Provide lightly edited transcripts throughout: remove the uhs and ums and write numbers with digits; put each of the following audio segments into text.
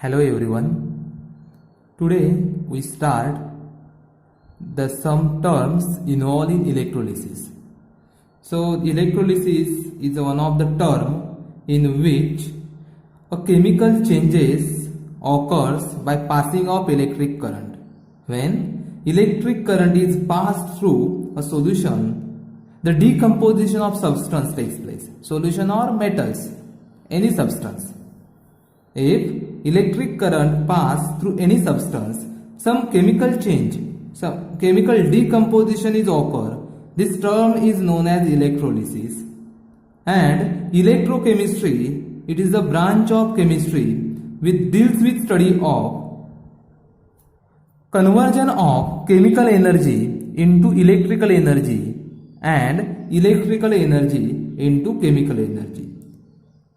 Hello everyone. Today we start the some terms involved in electrolysis. So electrolysis is one of the term in which a chemical changes occurs by passing of electric current. When electric current is passed through a solution, the decomposition of substance takes place. Solution or metals, any substance. If electric current pass through any substance, some chemical change, some chemical decomposition is occur. This term is known as electrolysis. And electrochemistry, it is a branch of chemistry which deals with study of conversion of chemical energy into electrical energy and electrical energy into chemical energy.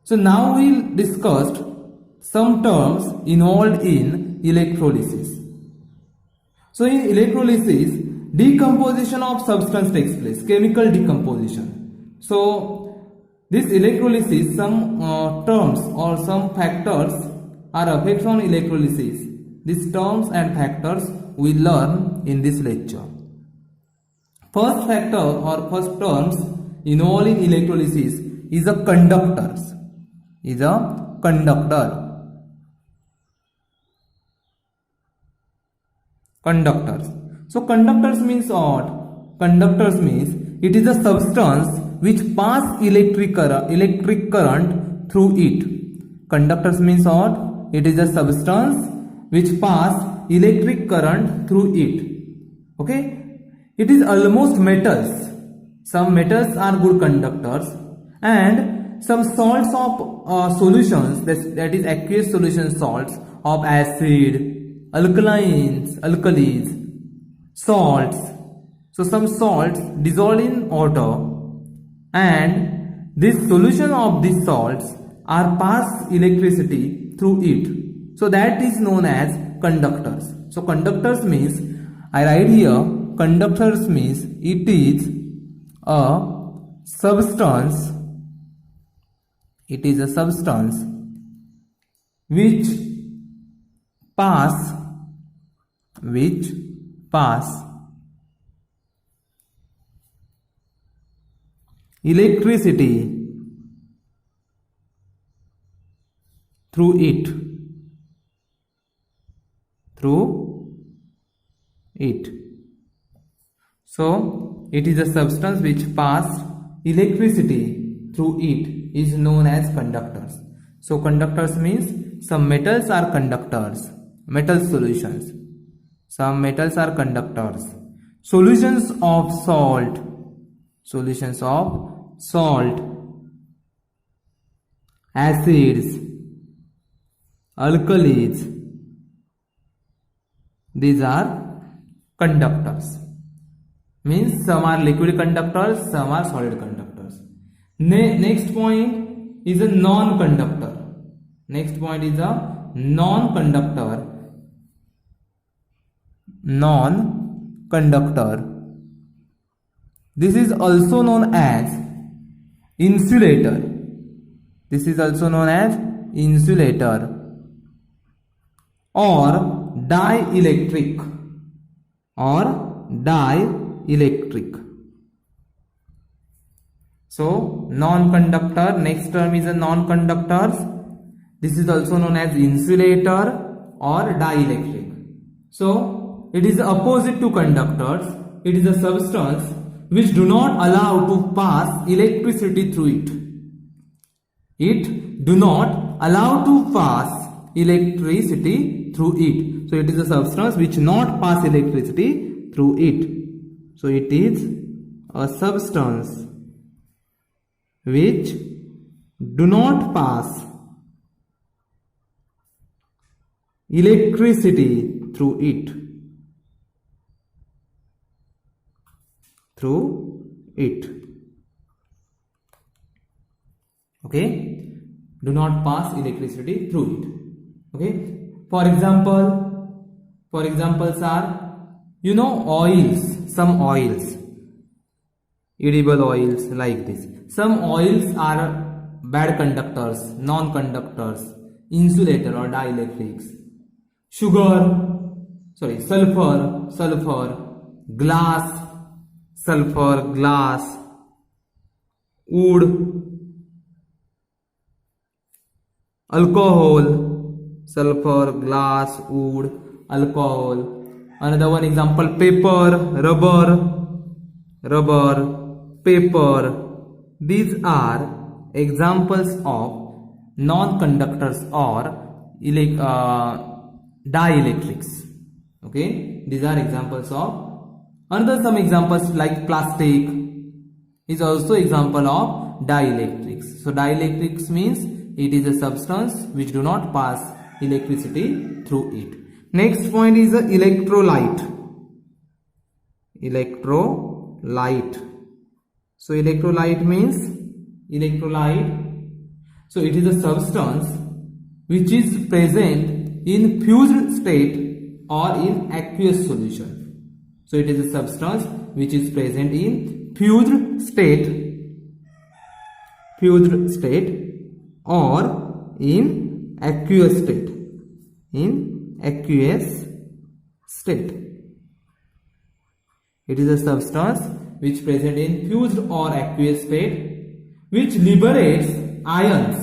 So now we'll discuss some terms involved in electrolysis. So in electrolysis, decomposition of substance takes place, chemical decomposition. So this electrolysis, some terms or some factors are affected on electrolysis. These terms and factors we learn in this lecture. First factor or first terms involved in electrolysis is a conductors. Is a conductor. Conductors. So conductors means what? Conductors means it is a substance which pass electric current through it. Conductors means what? It is a substance which pass electric current through it. Okay? It is almost metals. Some metals are good conductors and some salts of solutions, that is aqueous solution salts of acid, alkalis, salts. So some salts dissolve in water and this solution of these salts are pass electricity through it. So that is known as conductors. So conductors means, I write here, conductors means it is a substance. It is a substance which pass electricity through it. So it is a substance which pass electricity through it is known as conductors. So conductors means some metals are conductors, metal solutions. Some metals are conductors. Solutions of salt, acids, alkalis, these are conductors. Means some are liquid conductors, some are solid conductors. Next point is a non-conductor. Next point is a non-conductor. Non-conductor. This is also known as insulator. This is also known as insulator or dielectric So non-conductor, next term is a non-conductors. This is also known as insulator or dielectric. So it is opposite to conductors. It is a substance which do not allow to pass electricity through it. It do not allow to pass electricity through it. So it is a substance which not pass electricity through it. So it is a substance which do not pass electricity through it. Okay, do not pass electricity through it. Okay, for examples are, oils, some oils, edible oils like this. Some oils are bad conductors, non-conductors. insulator or dielectrics. Sulfur, glass, wood, alcohol, sulfur, glass, wood, alcohol. Another one example, paper, rubber, paper. These are examples of non-conductors or dielectrics. Okay, these are examples of. Another some examples like plastic is also example of dielectrics. So dielectrics means it is a substance which do not pass electricity through it. Next point is a electrolyte. So electrolyte means so it is a substance which is present in fused state or in aqueous solution. So it is a substance which is present in fused state or in aqueous state. It is a substance which present in fused or aqueous state which liberates ions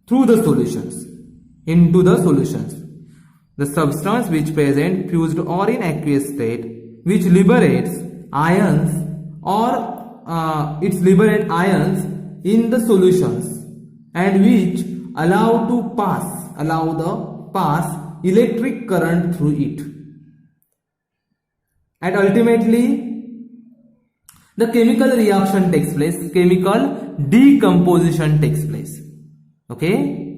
through the solutions into the solutions. The substance which present fused or in aqueous state which liberates ions or liberate ions in the solutions and which allow the pass electric current through it. And ultimately the chemical reaction takes place, chemical decomposition takes place. Okay,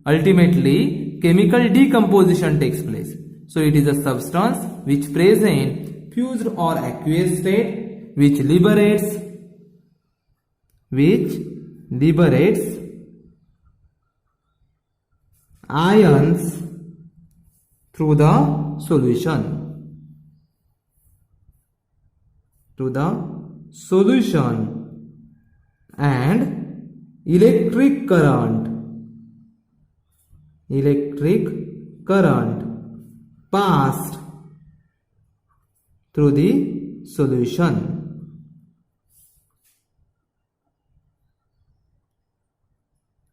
ultimately chemical decomposition takes place. So it is a substance which present fused or aqueous state which liberates ions through the solution and electric current passed through the solution.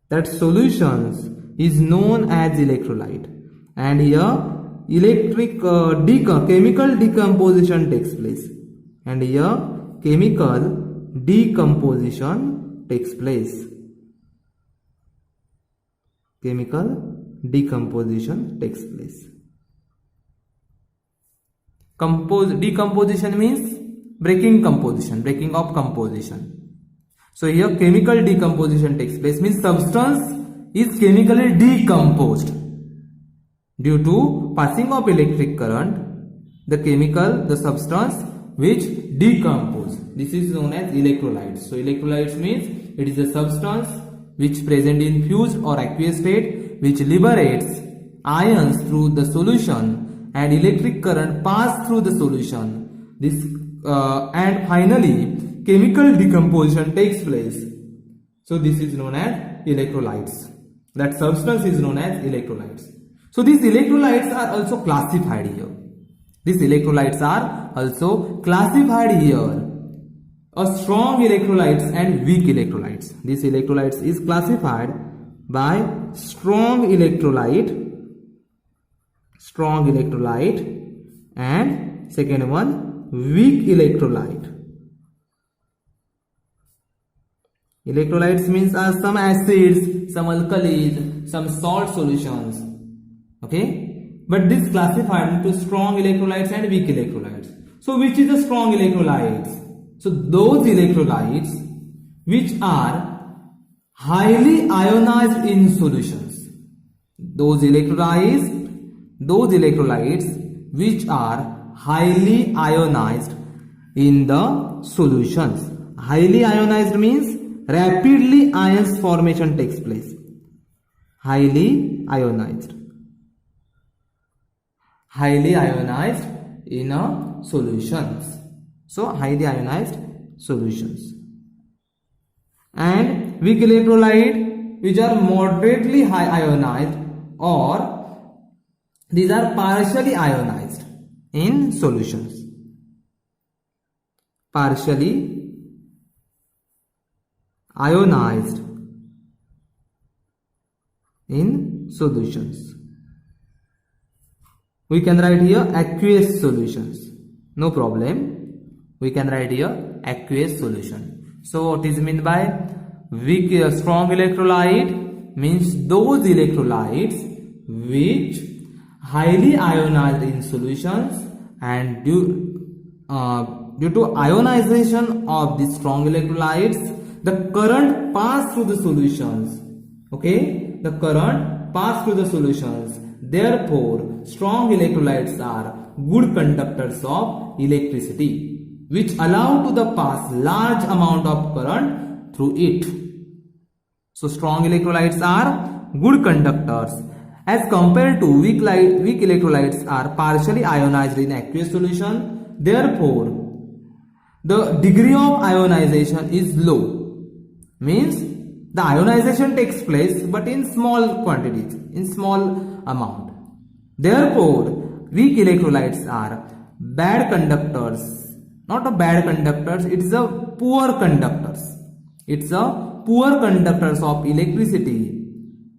That solutions is known as electrolyte, and here chemical decomposition takes place, and here chemical decomposition takes place. Decomposition means breaking of composition. So here chemical decomposition takes place means substance is chemically decomposed due to passing of electric current. The substance which decompose. This is known as electrolytes. So electrolytes means it is a substance which present in fused or aqueous state which liberates ions through the solution and electric current pass through the solution. And finally chemical decomposition takes place. So this is known as electrolytes. That substance is known as electrolytes. So these electrolytes are also classified here. A strong electrolytes and weak electrolytes. This electrolytes is classified by strong electrolyte and second one weak electrolyte. Electrolytes means are some acids, some alkalis, some salt solutions. Okay, but this classified into strong electrolytes and weak electrolytes. So which is the strong electrolytes? So those electrolytes which are highly ionized in solutions. Those electrolytes which are highly ionized in the solutions. Highly ionized means rapidly ions formation takes place. Highly ionized in solutions. So highly ionized solutions. And weak electrolyte which are moderately high ionized, or these are partially ionized in solutions. Partially ionized in solutions. We can write here aqueous solutions. No problem. We can write here aqueous solution. So what is meant by weak strong electrolyte? Means those electrolytes which highly ionized in solutions, and due to ionization of the strong electrolytes, the current pass through the solutions. Okay, the current pass through the solutions. Therefore, strong electrolytes are good conductors of electricity, which allow to the pass large amount of current through it. So strong electrolytes are good conductors as compared to weak electrolytes are partially ionized in aqueous solution. Therefore, the degree of ionization is low. Means the ionization takes place but in small quantities, in small amount. Therefore, weak electrolytes are bad conductors. Not a bad conductors, it is a poor conductors. It's a poor conductors of electricity,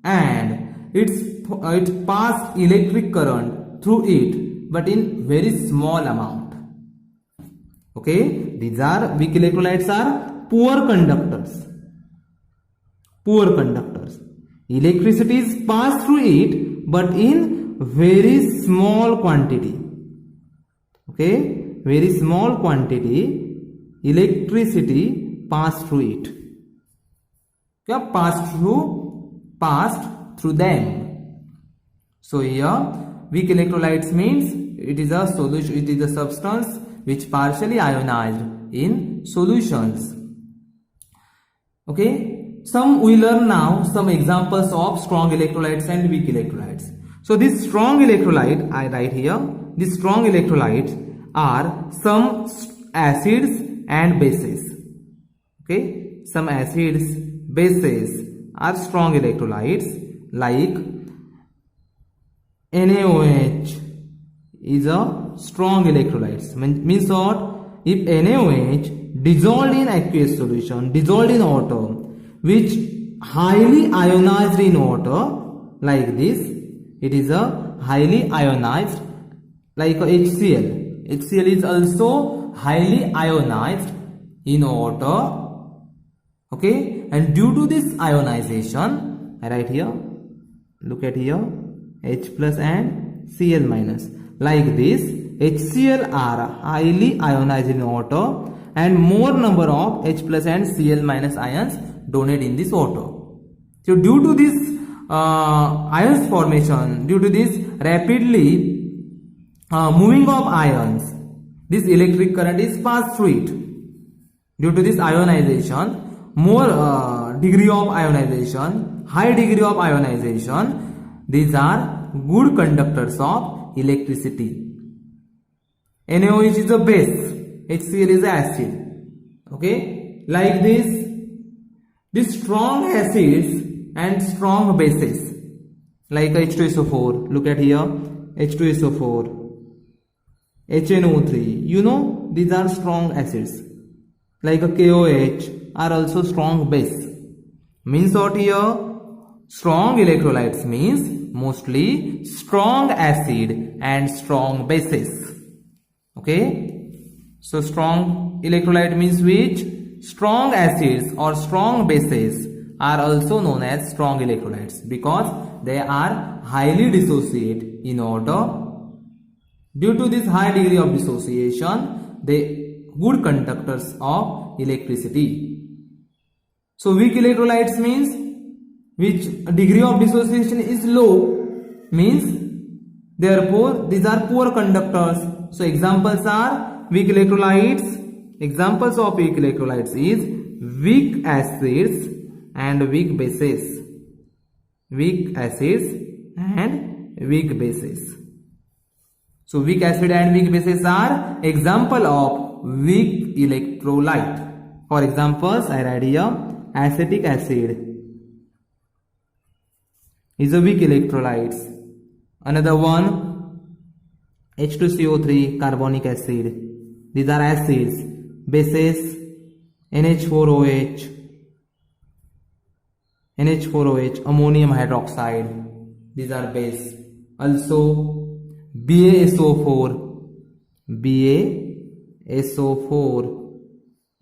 and it pass electric current through it but in very small amount. Okay, these are weak electrolytes are poor conductors. Poor conductors. Electricity is passed through it but in very small quantity. Okay, very small quantity electricity passed through it. Yeah, passed through them. So here weak electrolytes means it is a solution, it is a substance which partially ionized in solutions. Okay, we learn now some examples of strong electrolytes and weak electrolytes. So this strong electrolyte, I write here, these strong electrolytes are some acids and bases. Okay, some acids, bases are strong electrolytes, like NaOH is a strong electrolyte. Means what? If NaOH dissolved in aqueous solution, dissolved in water, which highly ionized in water, like this, it is a highly ionized, like a HCl. HCl is also highly ionized in water. Okay, and due to this ionization, I write here, look at here, H plus and Cl minus. Like this, HCl are highly ionized in water, and more number of H plus and Cl minus ions donate in this water. So due to this ions formation, due to this rapidly moving of ions, this electric current is passed through it. Due to this ionization, more degree of ionization, high degree of ionization, these are good conductors of electricity. NaOH is a base, HCl is acid. Okay, like these strong acids and strong bases, like H2SO4. Look at here, H2SO4, HNO3. You know, these are strong acids. Like a KOH are also strong base. Means what here? Strong electrolytes means mostly strong acid and strong bases. Okay, so strong electrolyte means which? Strong acids or strong bases are also known as strong electrolytes because they are highly dissociate in water. Due to this high degree of dissociation, they good conductors of electricity. So weak electrolytes means which degree of dissociation is low, means therefore these are poor conductors. So examples are weak electrolytes. Examples of weak electrolytes is weak acids and weak bases. Weak acids and weak bases. So weak acid and weak bases are example of weak electrolyte. For examples, I write here acetic acid, is a weak electrolytes. Another one, H2CO3, carbonic acid. These are acids. Bases, NH4OH, ammonium hydroxide. These are base. Also, BaSO4.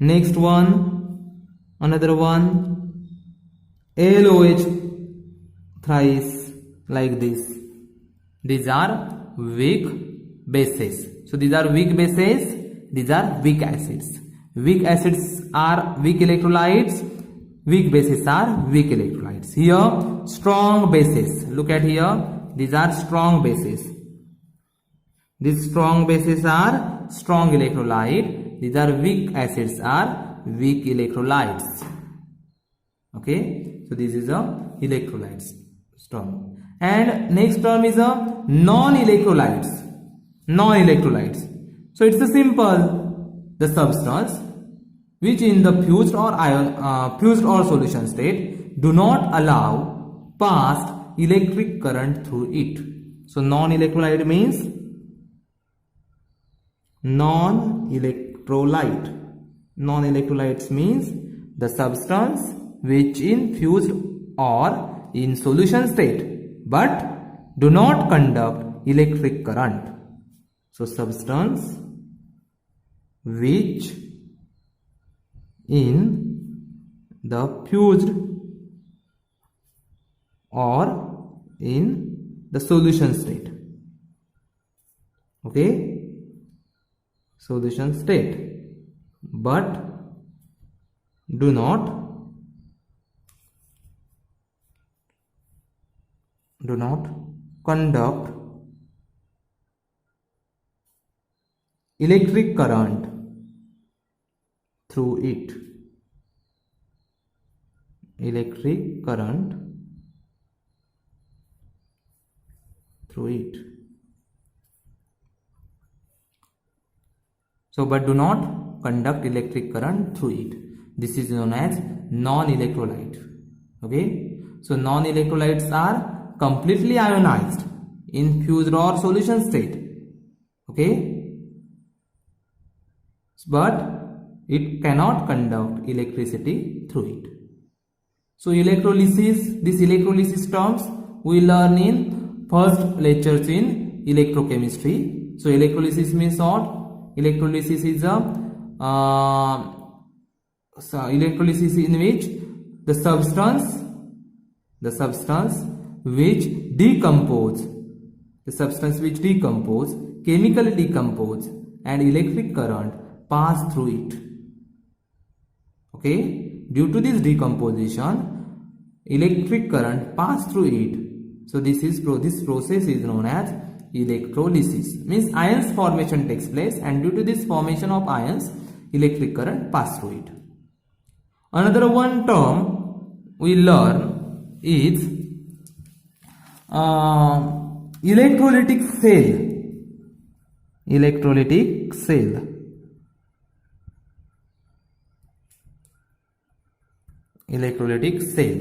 Next one, another one, ALOH thrice, like this. These are weak bases. So these are weak bases, these are weak acids. Weak acids are weak electrolytes, weak bases are weak electrolytes. Here, strong bases. Look at here, these are strong bases. These strong bases are strong electrolyte. These are weak acids are weak electrolytes. Okay, so this is a electrolytes term. And next term is a non-electrolytes. Non-electrolytes. So it's a simple, the substance which in the fused or solution state do not allow passed electric current through it. So non-electrolyte means non-electrolyte. Non-electrolytes means the substance which in fused or in solution state but do not conduct electric current. So substance which in the fused or in the solution state. Okay, solution state, but do not conduct electric current through it. Electric current through it. So, but do not conduct electric current through it. This is known as non-electrolyte. Okay. So, non-electrolytes are completely ionized in fused or solution state. Okay. But it cannot conduct electricity through it. So, electrolysis, this electrolysis terms we learn in first lectures in electrochemistry. So, electrolysis means what? Electrolysis is electrolysis in which the substance which decompose, chemically decompose and electric current pass through it. Okay, due to this decomposition, electric current pass through it. So this process is known as electrolysis. Means ions formation takes place, and due to this formation of ions, electric current pass through it. Another one term we learn is electrolytic cell. Electrolytic cell. Electrolytic cell.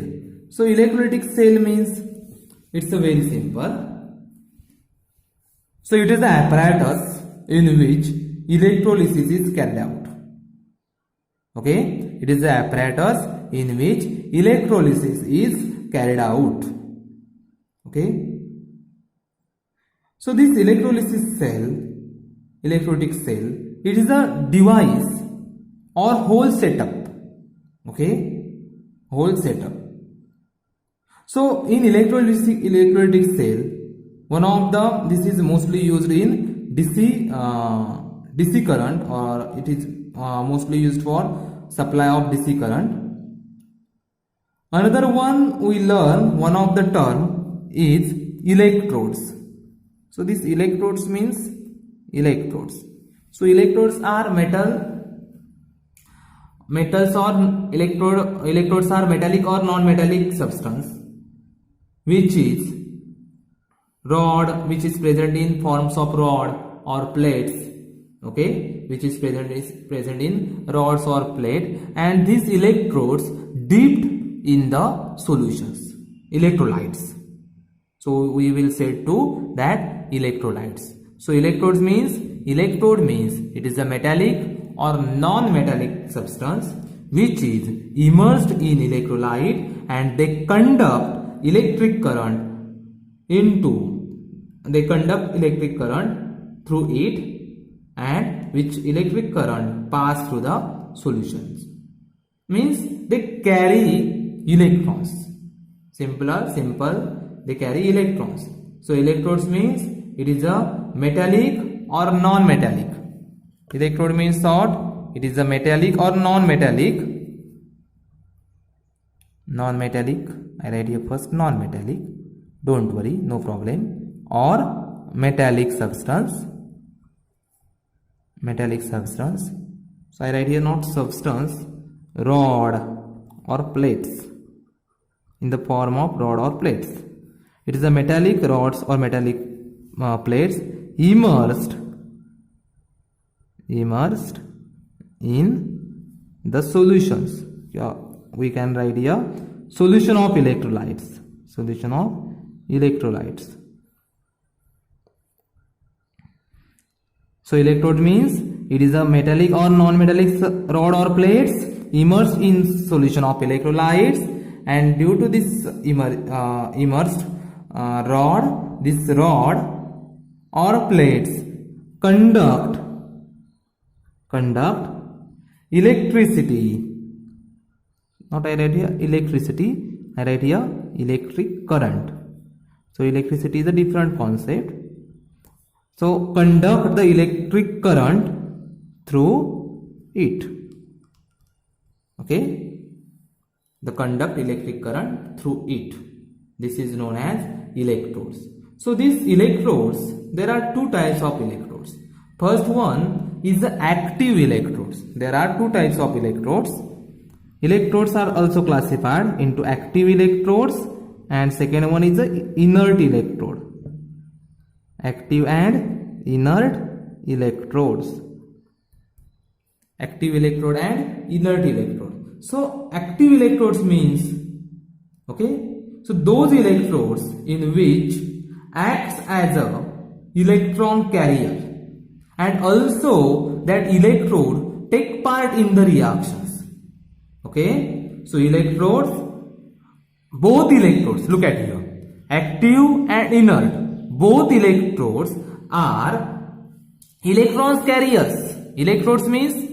So electrolytic cell means it's a very simple. So it is the apparatus in which electrolysis is carried out. Okay, it is the apparatus in which electrolysis is carried out. Okay. So this electrolysis cell, electrolytic cell, it is a device or whole setup. Okay, whole setup. So in electrolytic cell, one of this is mostly used in DC current, or it is mostly used for supply of DC current. Another one we learn, one of the term is electrodes. So this electrodes means electrodes. So electrodes are metals or electrodes are metallic or non-metallic substance which is rod, which is present in forms of rod or plates. Okay, which is present in rods or plate, and these electrodes dipped in the solutions, electrolytes. So we will say to that electrolytes. So electrode means it is a metallic or non-metallic substance which is immersed in electrolyte, and they conduct electric current through it, and which electric current pass through the solutions. Means they carry electrons. Simple, they carry electrons. So electrodes means it is a metallic or non-metallic. Electrode means short, it is a metallic or non-metallic. Non-metallic, I write here first non-metallic. Don't worry, no problem. Or metallic substance. So I write here not substance, rod or plates, in the form of rod or plates. It is a metallic rods or metallic plates immersed in the solutions. Yeah, we can write here solution of electrolytes. So electrode means it is a metallic or non-metallic rod or plates immersed in solution of electrolytes, and due to this immersed rod or plates conduct electricity. Not I write here electricity, I write here electric current. So electricity is a different concept. So conduct the electric current through it. Okay, the conduct electric current through it. This is known as electrodes. So these electrodes, there are two types of electrodes. First one is the active electrodes. There are two types of electrodes. Electrodes are also classified into active electrodes, and second one is the inert electrode. Active and inert electrodes. Active electrode and inert electrode. So active electrodes means, okay, so those electrodes in which acts as a electron carrier, and also that electrode take part in the reactions. Okay, so electrodes, both electrodes, look at here, active and inert, both electrodes are electrons carriers. Electrodes means,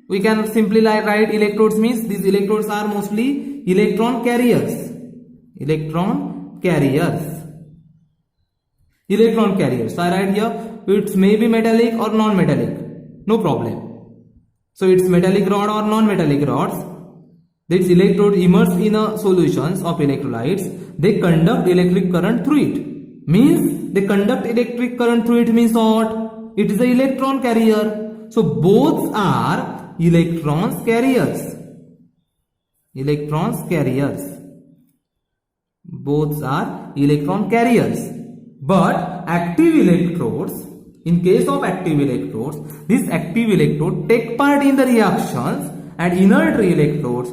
we can simply write electrodes means these electrodes are mostly electron carriers. Electron carriers. So I write here, it may be metallic or non-metallic, no problem. So it's metallic rod or non-metallic rods. This electrode immersed in a solutions of electrolytes, they conduct electric current through it. Means they conduct electric current through it means what? It is an electron carrier. So both are electrons carriers. Both are electron carriers. But active electrodes, in case of active electrodes, this active electrode take part in the reactions, and inert electrodes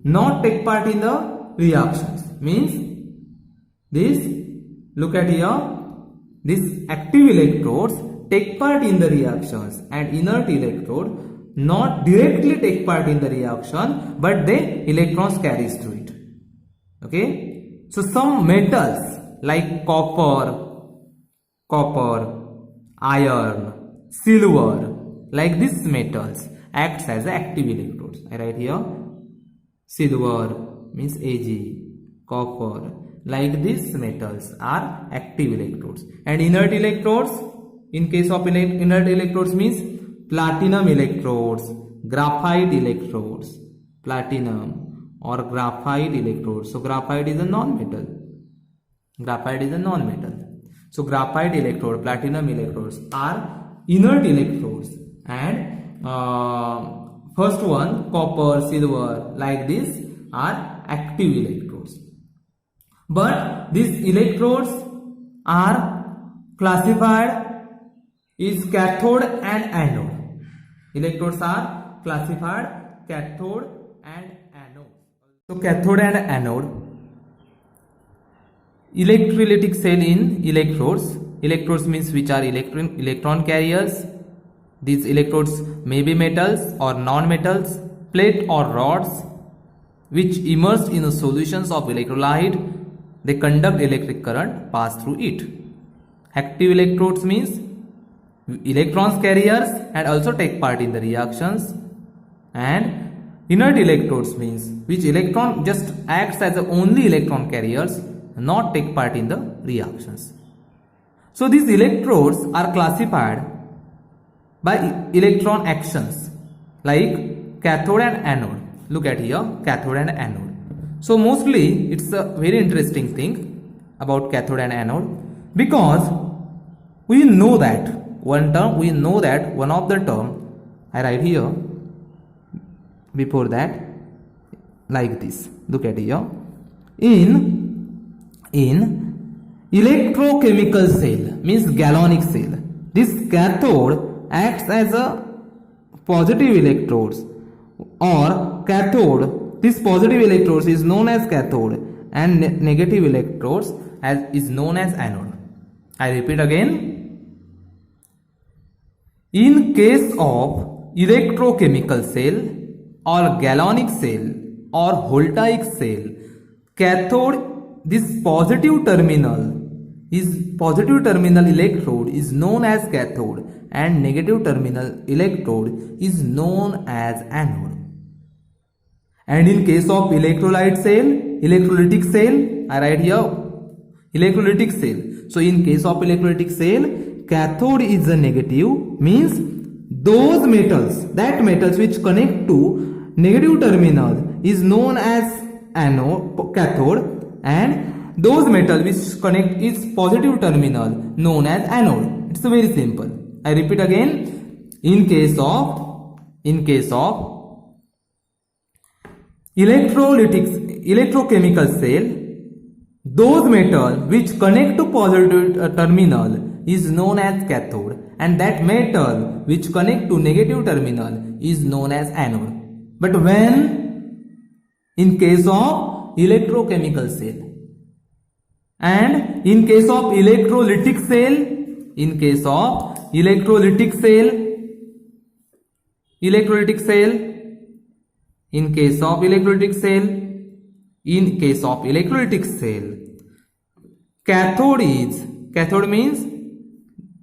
not take part in the reactions. Means this, look at here, this active electrodes take part in the reactions, and inert electrode not directly take part in the reaction, but they electrons carries through it. Okay, so some metals like copper, iron, silver, like these metals acts as active electrodes. I write here silver means Ag, copper, like these metals are active electrodes. And inert electrodes, in case of inert electrodes means platinum electrodes, graphite electrodes, platinum or graphite electrodes. So graphite is a non-metal. So graphite electrode, platinum electrodes are inert electrodes, and first one, copper, silver, like this are active electrodes. But these electrodes are classified is cathode and anode. Electrodes are classified cathode and anode. So cathode and anode. electrolytic cell in electrodes. Electrodes means which are electron carriers. These electrodes may be metals or non-metals, plate or rods, which immersed in solutions of electrolyte, they conduct electric current pass through it. Active electrodes means electrons carriers and also take part in the reactions, and inert electrodes means which electron just acts as the only electron carriers, not take part in the reactions. So these electrodes are classified by electron actions like cathode and anode. Look at here, cathode and anode. So mostly it's a very interesting thing about cathode and anode, because we know that one of the term I write here before that like this. Look at here. In electrochemical cell means galvanic cell, this cathode acts as a positive electrodes, or cathode, this positive electrodes is known as cathode, and negative electrodes is known as anode. I repeat again. In case of electrochemical cell or galvanic cell or voltaic cell, cathode, this positive terminal electrode is known as cathode, and negative terminal electrode is known as anode. And in case of electrolyte cell, electrolytic cell, I write here electrolytic cell. So in case of electrolytic cell, cathode is a negative, means those metals which connect to negative terminal is known as anode, cathode, and those metals which connect its positive terminal known as anode. It's very simple. I repeat again. In case of electrochemical cell, those metals which connect to positive terminal is known as cathode, and that metal which connect to negative terminal is known as anode. But when in case of electrochemical cell and in case of electrolytic cell, in case of electrolytic cell, in case of electrolytic cell, cathode means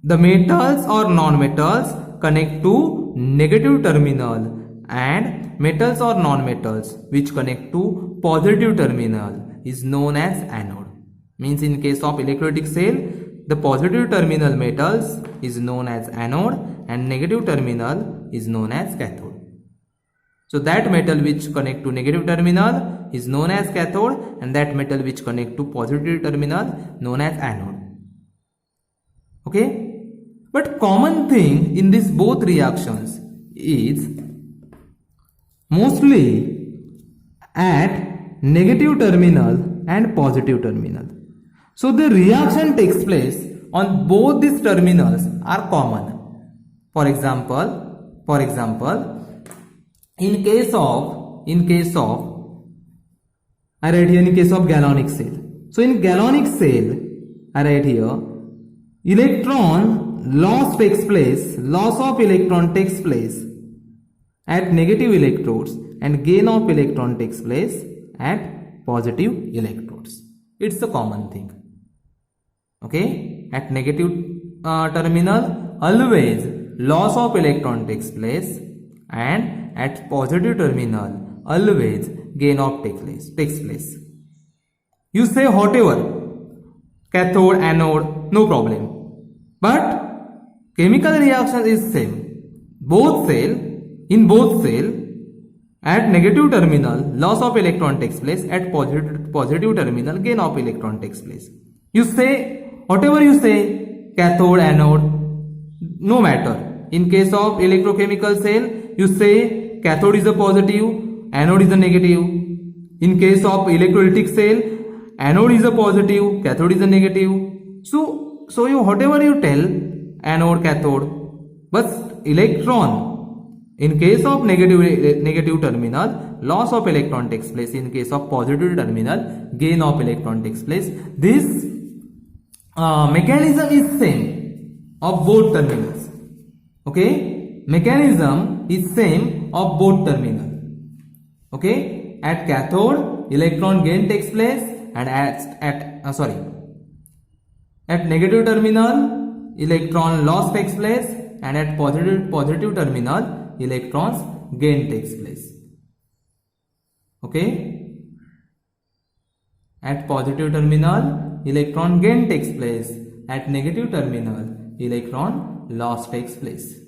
the metals or non-metals connect to negative terminal, and metals or non-metals which connect to positive terminal is known as anode. Means in case of electrolytic cell, the positive terminal metals is known as anode and negative terminal is known as cathode. So that metal which connect to negative terminal is known as cathode, and that metal which connect to positive terminal known as anode. Okay? But common thing in these both reactions is mostly at negative terminal and positive terminal. So the reaction takes place on both these terminals are common. For example, in case of I write here in case of galvanic cell. So in galvanic cell, I write here loss of electron takes place at negative electrodes, and gain of electron takes place at positive electrodes. It's a common thing. Okay, at negative terminal always loss of electron takes place, and at positive terminal always gain of takes place. You say whatever, cathode, anode, no problem. But chemical reaction is same. In both cell, at negative terminal loss of electron takes place, at positive terminal gain of electron takes place. You say whatever you say, cathode, anode, no matter. In case of electrochemical cell, you say cathode is a positive, anode is a negative. In case of electrolytic cell, anode is a positive, cathode is a negative. So you whatever you tell, anode, cathode, but electron, in case of negative terminal, loss of electron takes place. In case of positive terminal, gain of electron takes place. This mechanism is same of both terminals. Okay, mechanism is same of both terminal. Okay, at cathode electron gain takes place, and at negative terminal electron loss takes place, and at positive terminal electrons gain takes place. Okay, at positive terminal electron gain takes place, at negative terminal electron loss takes place.